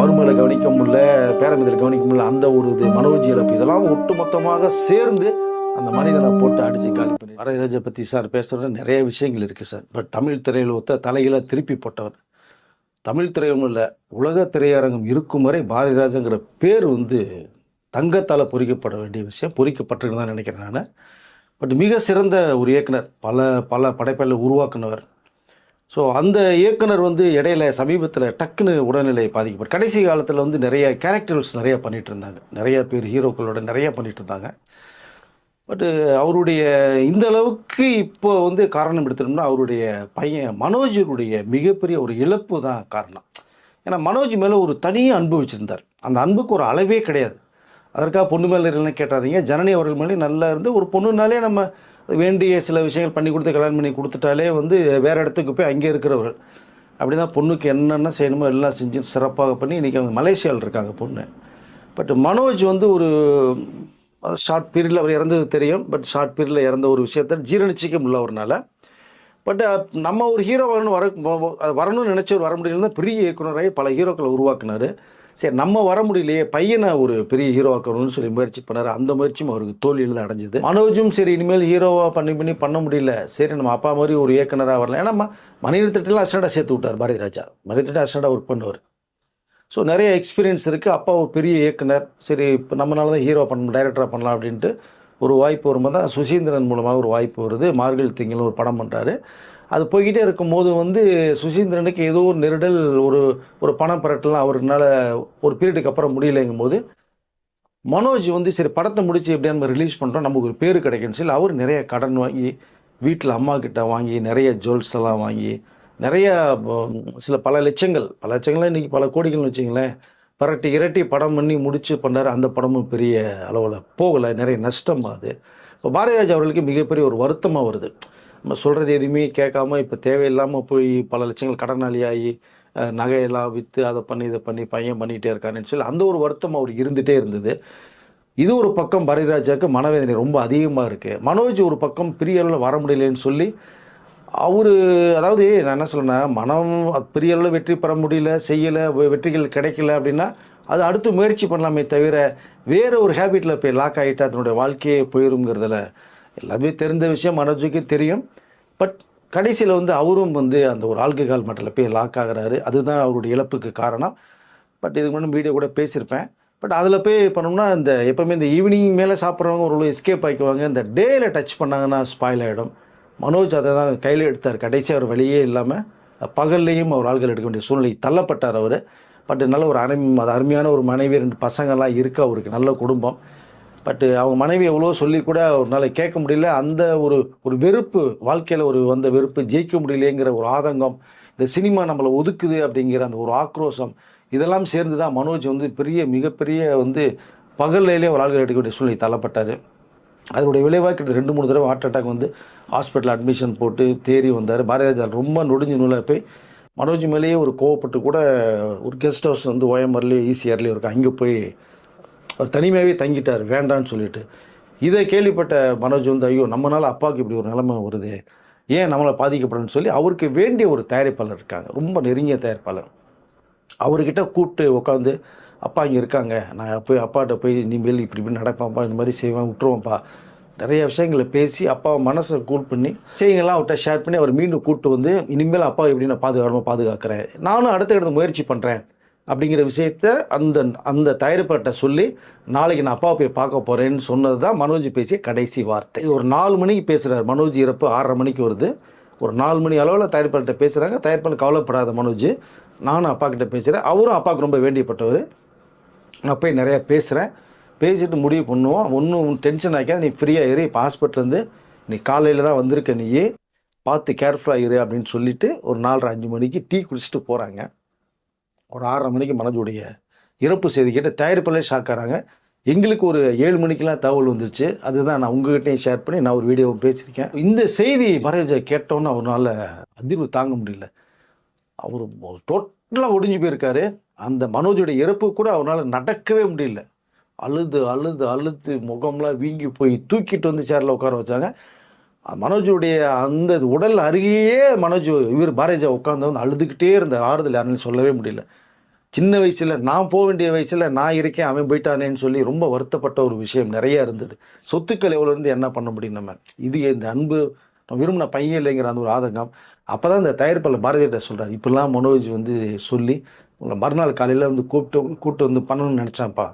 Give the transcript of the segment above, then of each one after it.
மருமகளை கவனிக்க முடியல, பேரம்பேத்தில கவனிக்க முடியல, அந்த ஒரு இது மனோஜ் இழப்பு இதெல்லாம் ஒட்டுமொத்தமாக சேர்ந்து அந்த மனிதனை போட்டு அடிச்சு காலி பண்ணி. பாரதிராஜா பற்றி சார் பேசுகிறது நிறைய விஷயங்கள் இருக்குது சார். பட் தமிழ் திரையில் ஒத்த தலைகளை திருப்பி போட்டவர். தமிழ் திரையும் இல்லை, உலக திரையரங்கம் இருக்கும் வரை பாரதிராஜாங்கிற பேர் தங்கத்தால் பொறிக்கப்பட வேண்டிய விஷயம். பொறிக்கப்பட்டிருக்கு தான் நினைக்கிறேன் நான். பட் மிக சிறந்த ஒரு இயக்குனர், பல பல படைப்புகளை உருவாக்குனவர். ஸோ அந்த இயக்குனர் இடையில சமீபத்தில் டக்குன்னு உடல்நிலை பாதிக்கப்பட்டு கடைசி காலத்தில் நிறைய கேரக்டர்ஸ் நிறையா பண்ணிகிட்டு இருந்தாங்க. நிறைய பேர் ஹீரோக்களோட நிறையா பண்ணிகிட்டு இருந்தாங்க. பட்டு அவருடைய இந்த அளவுக்கு இப்போ காரணம் எடுத்துட்டோம்னா அவருடைய பையன் மனோஜுடைய மிகப்பெரிய ஒரு இழப்பு தான் காரணம். ஏன்னா மனோஜ் மேலே ஒரு தனி அன்பு வச்சுருந்தார். அந்த அன்புக்கு ஒரு அளவே கிடையாது. அதற்காக பொண்ணு மேலே இல்லைன்னு கேட்டாதீங்க. ஜனனி அவர்கள் மேலே நல்லா இருந்து ஒரு பொண்ணுனாலே நம்ம வேண்டிய சில விஷயங்கள் பண்ணி கொடுத்து கல்யாணம் பண்ணி கொடுத்துட்டாலே வேறு இடத்துக்கு போய் அங்கே இருக்கிறவர்கள். அப்படி தான் பொண்ணுக்கு என்னென்ன செய்யணுமோ எல்லாம் செஞ்சு சிறப்பாக பண்ணி இன்றைக்கி அவங்க மலேசியாவில் இருக்காங்க பொண்ணு. பட் மனோஜ் ஒரு ஷார்ட் பீரியடில் அவர் இறந்தது தெரியும். பட் ஷார்ட் பீரியடில் இறந்த ஒரு விஷயத்தை ஜீரணிச்சிக்க முடியல அவர்னால. பட் நம்ம ஒரு ஹீரோ வரணும்னு நினச்சவர் வர முடியலன்னா பெரிய இயக்குனராகி பல ஹீரோக்களை உருவாக்குனார். சரி, நம்ம வர முடியலையே, பையனை ஒரு பெரிய ஹீரோ ஆக்கணும்னு சொல்லி முயற்சி பண்ணார். அந்த முயற்சியும் அவருக்கு தோல்வியில் தான் அடைஞ்சிது. மனோஜும் சரி இனிமேல் ஹீரோவாக பண்ண முடியல, சரி நம்ம அப்பா மாதிரி ஒரு இயக்குனராக வரலாம். ஏன்னா மணிரத்னத்தில் அசிஸ்டண்டாக சேர்த்து விட்டார் பாரதிராஜா. மணிரத்னம் அசிஸ்டண்டாக ஒர்க் பண்ணுவார். ஸோ நிறைய எக்ஸ்பீரியன்ஸ் இருக்குது. அப்பா ஒரு பெரிய இயக்குனர், சரி இப்போ நம்மளால தான் ஹீரோ டைரக்டராக பண்ணலாம் அப்படின்ட்டு ஒரு வாய்ப்பு வரும்போது தான் சுசீந்திரன் மூலமாக ஒரு வாய்ப்பு வருது. மார்கழி திங்கள் ஒரு படம் பண்ணுறாரு. அது போய்கிட்டே இருக்கும்போது சுசீந்திரனுக்கு ஏதோ ஒரு நெருடல், ஒரு பணம் பரட்டலாம் அவருனால ஒரு பீரியடுக்கு அப்புறம் முடியலைங்கும் போது மனோஜ் சரி படத்தை முடித்து எப்படியா நம்ம ரிலீஸ் பண்ணுறோம், நமக்கு ஒரு பேர் கிடைக்குன்னு சொல்லி அவர் நிறைய கடன் வாங்கி வீட்டில் அம்மா கிட்ட வாங்கி நிறைய ஜுவல்ஸ் எல்லாம் வாங்கி நிறைய பல லட்சங்கள்லாம் இன்றைக்கி பல கோடிகள்னு வச்சிங்களேன் பரட்டி இரட்டி படம் பண்ணி முடித்து பண்ணார். அந்த படமும் பெரிய அளவில் போகலை, நிறைய நஷ்டம் ஆகுது. இப்போ பாரதிராஜா அவர்களுக்கு மிகப்பெரிய ஒரு வருத்தமாக வருது. நம்ம சொல்கிறது எதுவுமே கேட்காம இப்போ தேவையில்லாமல் போய் பல லட்சங்கள் கடனாளியாகி நகையெல்லாம் விற்று அதை பண்ணி இதை பண்ணி பையன் பண்ணிகிட்டே இருக்கான்னு சொல்லி அந்த ஒரு வருத்தம் அவருக்கு இருந்துகிட்டே இருந்தது. இது ஒரு பக்கம் பாரதிராஜாவுக்கு மனவேதனை ரொம்ப அதிகமாக இருக்குது. மனோஜ் ஒரு பக்கம் பெரிய அளவில் வர முடியலன்னு சொல்லி அதாவது நான் என்ன சொல்கிறேன்னா, மனம் பெரிய அளவில் வெற்றி பெற முடியல, செய்யலை, வெற்றிகள் கிடைக்கல அப்படின்னா அது அடுத்து முயற்சி பண்ணலாமே தவிர வேறு ஒரு ஹேபிட்டில் போய் லாக் ஆகிட்டு அதனுடைய வாழ்க்கையே போயிருங்கிறதுல எல்லாமே தெரிந்த விஷயம் மனோஜுக்கு தெரியும். பட் கடைசியில் அவரும் அந்த ஒரு ஆல்கஹால் மட்டத்தில் போய் லாக் ஆகிறாரு. அதுதான் அவருடைய இழப்புக்கு காரணம். பட் இதுக்கு முன்னாடி வீடியோ கூட பேசியிருப்பேன். பட் அதில் போய் பண்ணோம்னா எப்போவுமே இந்த ஈவினிங் மேலே சாப்பிட்றவங்க ஒரு எஸ்கேப் ஆகிக்குவாங்க. இந்த டேயில் டச் பண்ணாங்கன்னா ஸ்பாயில் ஆகிடும். மனோஜ் அதை தான் கையில் எடுத்தார். கடைசி அவர் வெளியே இல்லாமல் பகல்லையும் அவர் ஆள்கள் எடுக்க வேண்டிய சூழ்நிலை தள்ளப்பட்டார் அவர். பட் நல்ல ஒரு அது அருமையான ஒரு மனைவி, 2 பசங்கள்லாம் இருக்குது அவருக்கு, நல்ல குடும்பம். பட்டு அவங்க மனைவி எவ்வளோ சொல்லி கூட அவரால் கேட்க முடியல. அந்த ஒரு வெறுப்பு, வாழ்க்கையில் வந்த வெறுப்பு, ஜெயிக்க முடியலேங்கிற ஒரு ஆதங்கம், இந்த சினிமா நம்மளை ஒதுக்குது அப்படிங்கிற அந்த ஒரு ஆக்ரோஷம், இதெல்லாம் சேர்ந்து தான் மனோஜ் மிகப்பெரிய பகல்லையிலே ஒரு ஆள்கள் எடுக்க வேண்டிய சூழ்நிலை தள்ளப்பட்டார். அதனுடைய விளைவாக கிட்ட 2-3 தடவை ஹார்ட் அட்டாக் ஹாஸ்பிட்டல் அட்மிஷன் போட்டு தேறி வந்தார். பாரதிராஜா ரொம்ப நொடிஞ்சு நூலாக போய் மனோஜ் மேலேயே ஒரு கோவப்பட்டு கூட ஒரு கெஸ்ட் ஹவுஸ் ஓஎம்ஆர்லேயே ஈசிஆர்லேயே இருக்கும், அங்கே போய் அவர் தனிமையாகவே தங்கிட்டார் வேண்டான்னு சொல்லிட்டு. இதை கேள்விப்பட்ட மனோஜ் ஐயோ நம்மளால் அப்பாவுக்கு இப்படி ஒரு நிலைமை வருது, ஏன் நம்மளை பாதிக்கப்படணும்னு சொல்லி அவருக்கு வேண்டிய ஒரு தயாரிப்பாளர் இருக்காங்க, ரொம்ப நெருங்கிய தயாரிப்பாளர். அவர்கிட்ட கூப்பிட்டு உட்காந்து அப்பா இங்கே இருக்காங்க, நான் போய் அப்பாட்ட போய் இனிமேல் இப்படி நடப்பான்ப்பா, இந்த மாதிரி செய்வேன், விட்டுருவோம்ப்பா, நிறைய விஷயங்களை பேசி அப்பாவை மனசை கூல் பண்ணி செய்யுங்கள்லாம் அவர்கிட்ட ஷேர் பண்ணி அவர் மீண்டும் கூப்பிட்டு இனிமேல் அப்பா எப்படி நான் பாதுகாக்கிறேன், நானும் அடுத்த முயற்சி பண்ணுறேன் அப்படிங்கிற விஷயத்த அந்த தயாரிப்பாட்ட சொல்லி நாளைக்கு நான் அப்பாவை போய் பார்க்க போகிறேன்னு சொன்னது தான் மனோஜ் பேசிய கடைசி வார்த்தை. ஒரு 4 மணிக்கு பேசுகிறார். மனோஜ் இறப்பு 6:30 மணிக்கு வருது. ஒரு 4 மணி அளவில் தயாரிப்பாளர்கிட்ட பேசுகிறாங்க. தயாரிப்பாளர் கவலைப்படாத மனோஜ், நானும் அப்பா கிட்ட பேசுகிறேன், அவரும் அப்பாவுக்கு ரொம்ப வேண்டியப்பட்டவர், நான் போய் நிறையா பேசுகிறேன், பேசிட்டு முடிவு பண்ணுவோம், ஒன்றும் டென்ஷன் ஆகிக்காது, நீ ஃப்ரீயாக இரு, இப்போ ஹாஸ்பிட்டலேருந்து நீ காலையில் தான் வந்திருக்க, நீயே பார்த்து கேர்ஃபுல்லாக இரு அப்படின்னு சொல்லிவிட்டு ஒரு 4:30-5 மணிக்கு டீ குடிச்சிட்டு போகிறாங்க. ஒரு 6:30 மணிக்கு மனோஜுடைய இறப்பு செய்தி கேட்டு தயாரிப்பாளே ஷாக் ஆகிறாங்க. எங்களுக்கு ஒரு 7 மணிக்கெலாம் தகவல் வந்துருச்சு. அதுதான் நான் உங்கள்கிட்டையும் ஷேர் பண்ணி நான் ஒரு வீடியோவும் பேசியிருக்கேன். இந்த செய்தி பாரதிராஜா கேட்டோன்னு அவரால் அதிர்வு தாங்க முடியல. அவர் டோட்டலாக ஒடிஞ்சு போயிருக்காரு. அந்த மனோஜுடைய இறப்பு கூட அவரால் நடக்கவே முடியல. அழுது முகம்லாம் வீங்கி போய் தூக்கிட்டு சேரில் உட்கார வச்சாங்க. மனோஜுடைய அந்த உடல் அருகேயே இவர் பாரதிராஜா உட்காந்து அழுதுகிட்டே இருந்தார். ஆறுதல் யாருன்னு சொல்லவே முடியல. சின்ன வயசில் நான் போக வேண்டிய வயசில் நான் இருக்கேன், அவன் போயிட்டானேன்னு சொல்லி ரொம்ப வருத்தப்பட்ட ஒரு விஷயம் நிறைய இருந்தது. சொத்துக்கள் எவ்வளோ இருந்து என்ன பண்ண முடியும் நம்ம? இது இந்த அன்பு விரும்பின பையன் இல்லைங்கிற அந்த ஒரு ஆதங்கம். அப்போ தான் இந்த தயாரிப்பாளர் பாரதியார்ட்ட சொல்கிறார், இப்படிலாம் மனோஜ் வந்து சொல்லி உங்களை மறுநாள் காலையில் வந்து கூப்பிட்டு வந்து பண்ணணும்னு நினச்சான்ப்பா.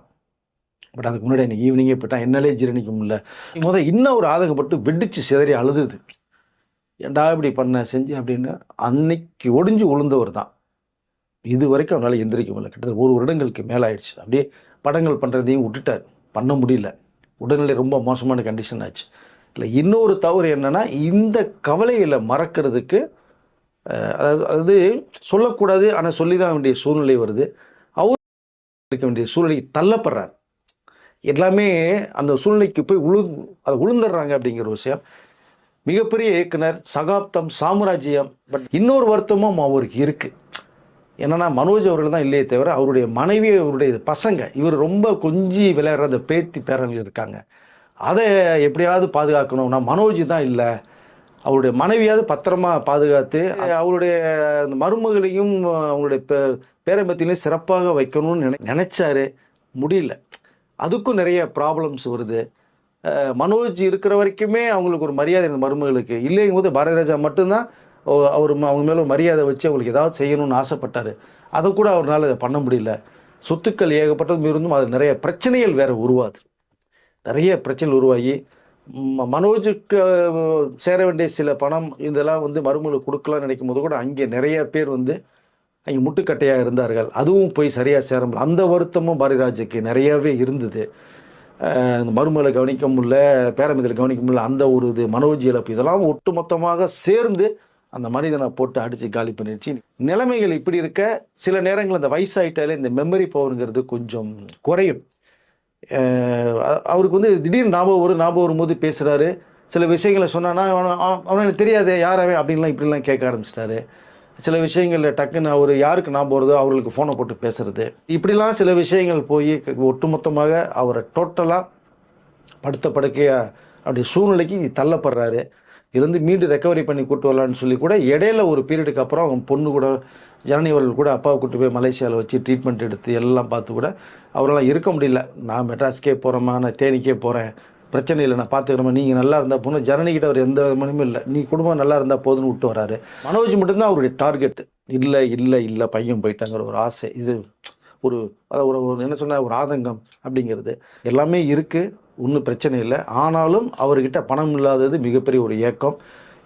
பட் அதுக்கு முன்னாடி எனக்கு ஈவினிங்கே போயிட்டான், என்னாலே ஜீரணிக்க முடியல. இன்னும் ஒரு ஆதங்கப்பட்டு வெடிச்சு சிதறி அழுதுது. ஏன்டா இப்படி பண்ண செஞ்சு அப்படின்னு அன்னைக்கு ஒடிஞ்சு உளுந்தவர் தான். இது வரைக்கும் அவனால் எந்திரிக்க முடியல. கிட்டத்தட்ட 1 வருடங்களுக்கு மேலே ஆயிடுச்சு. அப்படியே படங்கள் பண்ணுறதையும் விட்டுட்டார், பண்ண முடியல. உடல்நிலை ரொம்ப மோசமான கண்டிஷன் ஆச்சு. இல்லை, இன்னொரு தவறு என்னென்னா, இந்த கவலைகளை மறக்கிறதுக்கு அதாவது சொல்லக்கூடாது, ஆனால் சொல்லி தான் வேண்டிய சூழ்நிலை வருது. அவர் இருக்க வேண்டிய சூழ்நிலைக்கு தள்ளப்படுறார். எல்லாமே அந்த சூழ்நிலைக்கு போய் அதை உளுந்துடுறாங்க அப்படிங்கிற விஷயம். மிகப்பெரிய இயக்குனர், சகாப்தம், சாம்ராஜ்யம். பட் இன்னொரு வருத்தமும் அவருக்கு இருக்குது. என்னென்னா, மனோஜ் அவர்கள் தான் இல்லையே தவிர அவருடைய மனைவி, அவருடைய பசங்க, இவர் ரொம்ப கொஞ்சி விளையாடுற அந்த பேத்தி பேரங்கள் இருக்காங்க. அதை எப்படியாவது பாதுகாக்கணும்னா மனோஜ் தான் இல்லை, அவருடைய மனைவியாவது பத்திரமா பாதுகாத்து அவருடைய அந்த மருமகளையும் அவங்களுடைய பேரம்பத்திலையும் சிறப்பாக வைக்கணும்னு நினைச்சாரு. முடியல. அதுக்கும் நிறைய ப்ராப்ளம்ஸ் வருது. மனோஜ் இருக்கிற வரைக்குமே அவங்களுக்கு ஒரு மரியாதை இந்த மருமகளுக்கு இல்லைங்கும் போது பாரதிராஜா மட்டும்தான் அவங்க மேலே மரியாதை வச்சு அவங்களுக்கு ஏதாவது செய்யணும்னு ஆசைப்பட்டார். அதை கூட அவரால் பண்ண முடியல. சொத்துக்கள் ஏகப்பட்டது இருந்தும் அது நிறைய பிரச்சனைகள் வேறு உருவாது. நிறைய பிரச்சனைகள் உருவாகி மனோஜுக்கு சேர வேண்டிய சில பணம் இதெல்லாம் வந்து மருமகளுக்கு கொடுக்கலாம்னு நினைக்கும் போது கூட அங்கே நிறைய பேர் வந்து அங்கே முட்டுக்கட்டையாக இருந்தார்கள். அதுவும் போய் சரியாக சேர முடியல. அந்த வருத்தமும் பாரதிராஜுக்கு நிறையாவே இருந்தது. மருமகளை கவனிக்க முடியல, பேரம்பத்தில் கவனிக்க முடியல, அந்த ஒரு இது மனோஜ் இழப்பு இதெல்லாம் ஒட்டுமொத்தமாக சேர்ந்து அந்த மனிதனை போட்டு அடித்து காலி பண்ணிடுச்சு. நிலைமைகள் இப்படி இருக்க சில நேரங்கள் அந்த வயசாயிட்டாலே இந்த மெமரி பவருங்கிறது கொஞ்சம் குறையும். அவருக்கு வந்து திடீர்னு ஞாபகம் வரும்போது பேசுகிறாரு. சில விஷயங்களை சொன்னான்னா அவனுக்கு தெரியாது யாராவே அப்படின்லாம் இப்படிலாம் கேட்க ஆரம்பிச்சிட்டாரு. சில விஷயங்களில் டக்குன்னு அவர் யாருக்கு ஞாபகம் வருதோ அவர்களுக்கு ஃபோனை போட்டு பேசுகிறது, இப்படிலாம் சில விஷயங்கள் போய் ஒட்டுமொத்தமாக அவரை டோட்டலாக படுத்த படுக்கையாக அப்படி சூழ்நிலைக்கு தள்ளப்படுறாரு. இருந்து மீண்டும் ரெக்கவரி பண்ணி கூட்டு வரலான்னு சொல்லி கூட இடையில ஒரு பீரியடுக்கு அப்புறம் அவங்க பொண்ணு கூட ஜனனி அவர்கள் கூட அப்பாவை கூட்டு போய் மலேசியாவில் வச்சு ட்ரீட்மெண்ட் எடுத்து எல்லாம் பார்த்து கூட அவரெல்லாம் இருக்க முடியல. நான் மெட்ராஸ்க்கே போகிறேம்மா, நான் தேனிக்கே போகிறேன், பிரச்சனை இல்லை, நான் பார்த்துக்கிறேம்மா, நீங்கள் நல்லா இருந்தால் போகணும். ஜனனிக்கிட்ட அவர் எந்த மனமும் இல்லை, நீ குடும்பம் நல்லா இருந்தால் போதுன்னு விட்டு வராரு. மனோஜ் மட்டும்தான் அவருடைய டார்கெட். இல்லை இல்லை இல்லை பையன் போயிட்டாங்கிற ஒரு ஆசை, இது ஒரு என்ன சொன்ன ஒரு ஆதங்கம் அப்படிங்கிறது எல்லாமே இருக்குது. ஒன்றும் பிரச்சனை இல்லை. ஆனாலும் அவர்கிட்ட பணம் இல்லாதது மிகப்பெரிய ஒரு ஏக்கம்.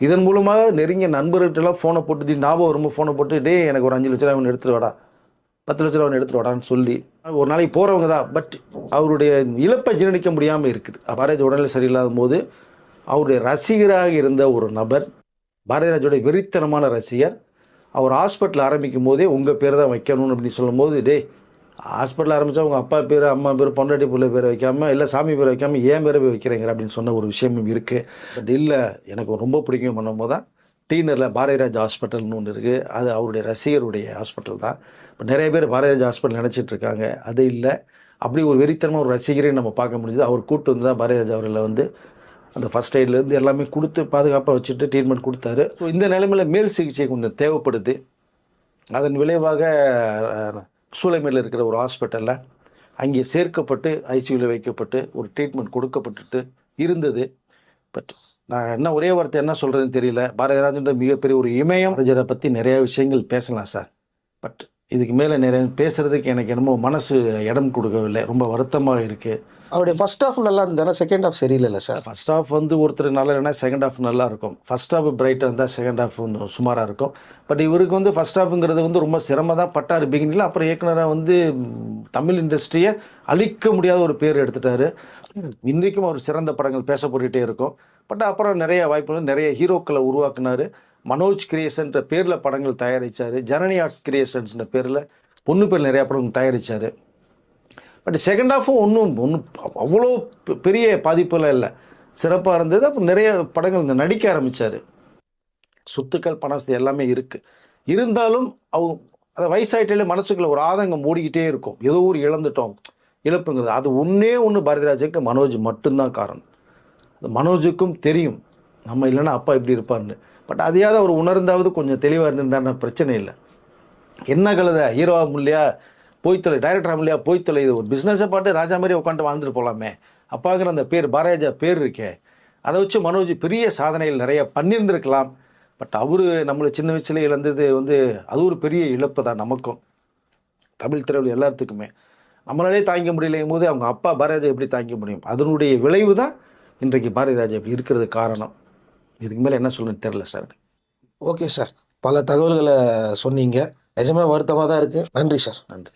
இதன் மூலமாக நெருங்கிய நண்பர்கள்ட்டெல்லாம் ஃபோனை போட்டு ஞாபகம் வரும்போது ஃபோனை போட்டு, டே எனக்கு ஒரு 5 லட்ச ரூபா அவன் எடுத்துகிட்டு வாடா, 10 லட்ச ரூபா அவன் எடுத்துகிட்டு வாடான்னு சொல்லி ஒரு நாளைக்கு போகிறவங்க தான். பட் அவருடைய இழப்பை ஜீரணிக்க முடியாமல் இருக்குது. பாரதிராஜ் உடல்நிலை சரியில்லாத போது அவருடைய ரசிகராக இருந்த ஒரு நபர், பாரதிராஜோடைய வெறித்தனமான ரசிகர், அவர் ஹாஸ்பிட்டல் ஆரம்பிக்கும் போதே உங்கள் பேர் தான் வைக்கணும்னு அப்படின்னு சொல்லும் போது, டே ஹாஸ்பிட்டல் ஆரம்பித்தா உங்கள் அப்பா பேர், அம்மா பேர், பொண்டாட்டி பிள்ளை பேர் வைக்காமல், இல்லை சாமி பேர் வைக்காமல் ஏன் பேரை போய் வைக்கிறீங்க அப்படின்னு சொன்ன ஒரு விஷயமும் இருக்குது. பட் இல்லை, எனக்கு ரொம்ப பிடிக்கும் பண்ணும்போது தான் டீனரில் பாரதிராஜ் ஹாஸ்பிட்டல்னு ஒன்று இருக்குது. அது அவருடைய ரசிகருடைய ஹாஸ்பிட்டல் தான். இப்போ நிறைய பேர் பாரதிராஜ் ஹாஸ்பிட்டல் நினச்சிட்டு இருக்காங்க. அது இல்லை, அப்படி ஒரு வெறித்தனமாக ஒரு ரசிகரையும் நம்ம பார்க்க முடியுது. அவர் கூப்பிட்டு வந்து தான் பாரதிராஜ் அவர்களை வந்து அந்த ஃபஸ்ட் எய்ட்லேருந்து எல்லாமே கொடுத்து பாதுகாப்பாக வச்சுட்டு ட்ரீட்மெண்ட் கொடுத்தாரு. ஸோ இந்த நிலைமையில் மேல் சிகிச்சை கொஞ்சம் தேவைப்படுது. அதன் விளைவாக சூளைமேலில் இருக்கிற ஒரு ஹாஸ்பிட்டலில் அங்கே சேர்க்கப்பட்டு ஐசியூவில் வைக்கப்பட்டு ஒரு ட்ரீட்மெண்ட் கொடுக்கப்பட்டுட்டு இருந்தது. பட் நான் என்ன ஒரே வார்த்தை என்ன சொல்கிறதுன்னு தெரியல. பாரதிராஜன்ற மிகப்பெரிய ஒரு இமயம். ரஜரை பற்றி நிறையா விஷயங்கள் பேசலாம் சார். பட் இதுக்கு மேலே நிறைய பேசுகிறதுக்கு எனக்கு என்னமோ மனசு இடம் கொடுக்கவில்லை. ரொம்ப வருத்தமாக இருக்குது. அவருடைய ஃபர்ஸ்ட் ஹாஃப் நல்லா இருந்தால் செகண்ட் ஹாஃப் சரியில்லை சார். ஃபர்ஸ்ட் ஹாஃப் வந்து ஒருத்தர் நல்லா இல்லைன்னா செகண்ட் ஹாஃப் நல்லா இருக்கும். ஃபர்ஸ்ட் ஹாஃப் பிரைட்டாக இருந்தால் செகண்ட் ஹாஃப் வந்து சுமாராக இருக்கும். பட் இவருக்கு வந்து ஃபர்ஸ்ட் ஹாஃப்ங்கிறது வந்து ரொம்ப சிரமம் தான் பட்டார் பிகினிங்கில். அப்புறம் இயக்குனராக வந்து தமிழ் இண்டஸ்ட்ரியை அழிக்க முடியாத ஒரு பேர் எடுத்துட்டாரு. இன்றைக்கும் அவர் சிறந்த படங்கள் பேசப்பட்டுகிட்டே இருக்கும். பட் அப்புறம் நிறைய வாய்ப்புகள், நிறைய ஹீரோக்களை உருவாக்குனார். மனோஜ் கிரியேஷன்ற பேரில் படங்கள் தயாரித்தார். ஜனனி ஆர்ட்ஸ் கிரியேஷன்ஸ்ன்ற பேரில் பொண்ணு பேர் நிறையா படங்கள் தயாரித்தார். பட் செகண்ட் ஹாஃபும் ஒன்றும் அவ்வளோ பெரிய பாதிப்பெல்லாம் இல்லை, சிறப்பாக இருந்தது. அப்புறம் நிறைய படங்கள் நடிக்க ஆரம்பித்தார். சொத்துக்கள், பணம் எல்லாமே இருக்குது. இருந்தாலும் அதை வயசாயிட்டாலே மனசுக்குள்ள ஒரு ஆதங்கம் ஓடிக்கிட்டே இருக்கும். ஏதோ ஒரு இழந்துட்டோம், இழப்புங்கிறது. அது ஒன்று பாரதிராஜுக்கு மனோஜ் மட்டும்தான் காரணம். அது மனோஜுக்கும் தெரியும், நம்ம இல்லைன்னா அப்பா இப்படி இருப்பார்னு. பட் அதையாவது அவர் உணர்ந்தாவது கொஞ்சம் தெளிவாக இருந்திருந்தாருன்னா பிரச்சனை இல்லை. என்ன கலதை ஹீரோவாக இல்லையா, போய்த்தலை டைரக்டர் இல்லையா போய்த்தலை, இது ஒரு பிஸ்னஸை பாட்டு ராஜா மாதிரி உட்காந்து வாழ்ந்துட்டு போகலாமே. அப்பாங்கிற அந்த பேர் பாரதிராஜா பேர் இருக்கே, அதை வச்சு மனோஜ் பெரிய சாதனைகள் நிறைய பண்ணியிருந்திருக்கலாம். பட் அவரு நம்மளை சின்ன வயசுல இழந்தது அது ஒரு பெரிய இழப்பு தான் நமக்கும், தமிழ் திரையுலக எல்லாத்துக்குமே. நம்மளாலே தாங்கிக்க முடியலையும் போது அவங்க அப்பா பாரதிராஜா எப்படி தாங்கிக்க முடியும்? அதனுடைய விளைவு தான் இன்றைக்கு பாரதிராஜா இப்படி இருக்கிறது காரணம். இதுக்கு மேலே என்ன சொல்லணும்னு தெரில சார். ஓகே சார், பல தகவல்களை சொன்னீங்க. நிஜமே வருத்தமாக தான் இருக்குது. நன்றி சார். நன்றி.